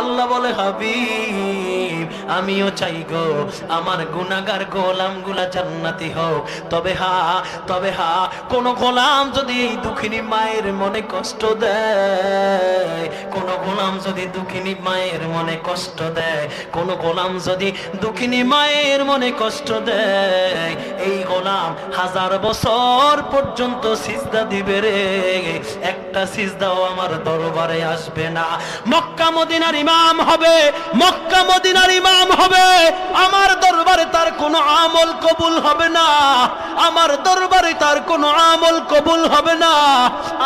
আল্লাহ বলে হাবিব আমিও চাই গো আমার গুনাহগার গোলামগুলা জান্নাতি হোক। তবে হ্যাঁ কোন গোলাম যদি এই দুঃখিনী মায়ের মনে কষ্ট দেয়, কোন গোলাম যদি দুঃখিনী মায়ের মনে কষ্ট দেয়, কোন গোলাম যদি দুঃখিনী মায়ের মনে কষ্ট দেয়, এই গোলাম 1000 বছর পর্যন্ত সিজদা দিবে রে, একটা সিজদাও আমার দরবারে আসবে না। মক্কা মদিনার ইমাম হবে, মক্কা মদিনার ইমাম হবে, আমার দরবারে তার কোনো আমল কবুল হবে না, আমার দরবারে তার কোনো আমল কবুল হবে না,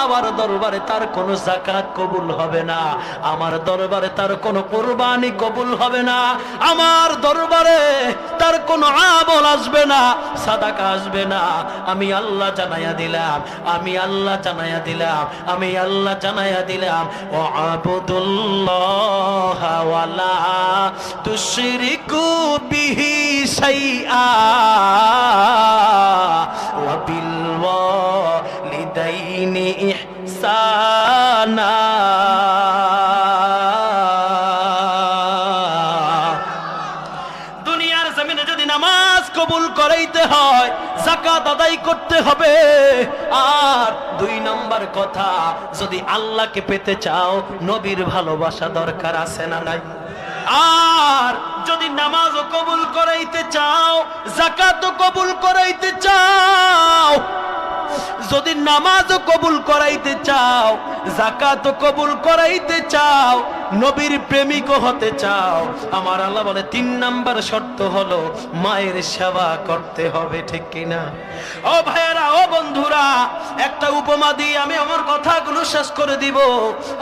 আমার দরবারে তার কোনো যাকাত কবুল হবে না, আমার দরবারে তার কোনো কুরবানি কবুল হবে না, আমার দরবারে তার কোনো আমল আসবে না, সাদাকা আসবে না। আমি আল্লাহ জানাইয়া দিলাম, আমি আল্লাহ জানাইয়া দিলাম, আমি আল্লাহ জানাইয়া দিলাম ওয়াবুদুল্লাহ ওয়ালা তুশরিকু বিহি শাইআ ওয়া বিল ওয়ালিদাইনি ইহসানা। দুনিয়ার জমিনে যদি নামাজ কবুল করাইতে হয়, যাকাত আদায় করতে হবে। আর 2 নম্বর কথা, যদি আল্লাহকে পেতে চাও নবীর ভালোবাসা দরকার আছে না নাই? আর যদি নামাজও কবুল করাইতে চাও, যাকাতও কবুল করাইতে চাও, যদি নামাজও কবুল করাইতে চাও, যাকাতও কবুল করাইতে চাও, নবীর প্রেমিকও হতে চাও, আমার আল্লাহ বলে 3 নাম্বার শর্ত হলো মায়ের সেবা করতে হবে। ঠিক কিনা? ও ভাইয়েরা, ও বন্ধুরা, একটা উপমা দিয়ে আমি আমার কথাগুলো শেষ করে দিব,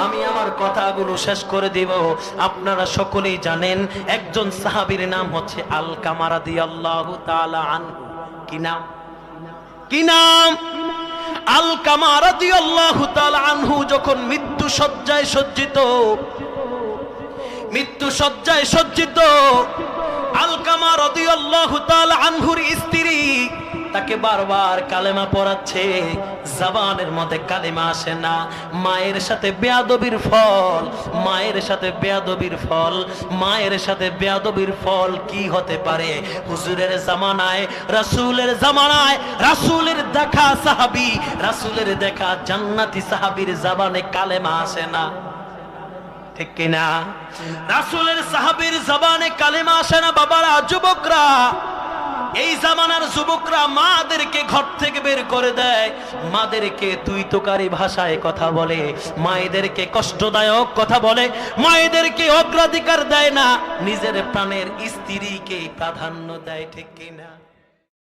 আমি আমার কথাগুলো শেষ করে দিব। আপনারা সকলেই জানেন একজন সাহাবীর নাম হচ্ছে আলকামা রাদিয়াল্লাহু তাআলা আনহু। কি নাম? কি নাম? আলকামা রাদিয়াল্লাহু তাআলা আনহু যখন মৃত্যু শয্যায় সজ্জিত, আলকামা রাদিয়াল্লাহু তাআলা আনহুর স্ত্রী তাকে বারবার কালেমা পড়াচ্ছে, জবানের মধ্যে কালেমা আসে না। মায়ের সাথে বেয়াদবির ফল, মায়ের সাথে বেয়াদবির ফল, মায়ের সাথে বেয়াদবির ফল কি হতে পারে? হুজুরের জামানায়, রাসূলের জামানায়, রাসূলের দেখা সাহাবী, রাসূলের দেখা জান্নাতি সাহাবীর জবানে কালেমা আসে না। ঠিক কিনা? রাসূলের সাহাবীর জবানে কালেমা আসে না। বাবারা, যুবকরা, এই জামানার যুবকরা মাদেরকে ঘর থেকে বের করে দেয়, মাদেরকে তুই তোকারি ভাষায় কথা বলে, মায়েদেরকে কষ্টদায়ক কথা বলে, মায়েদেরকে অগ্রাধিকার দেয় না, নিজের প্রাণের স্ত্রীকে প্রাধান্য দেয়। ঠিক কিনা?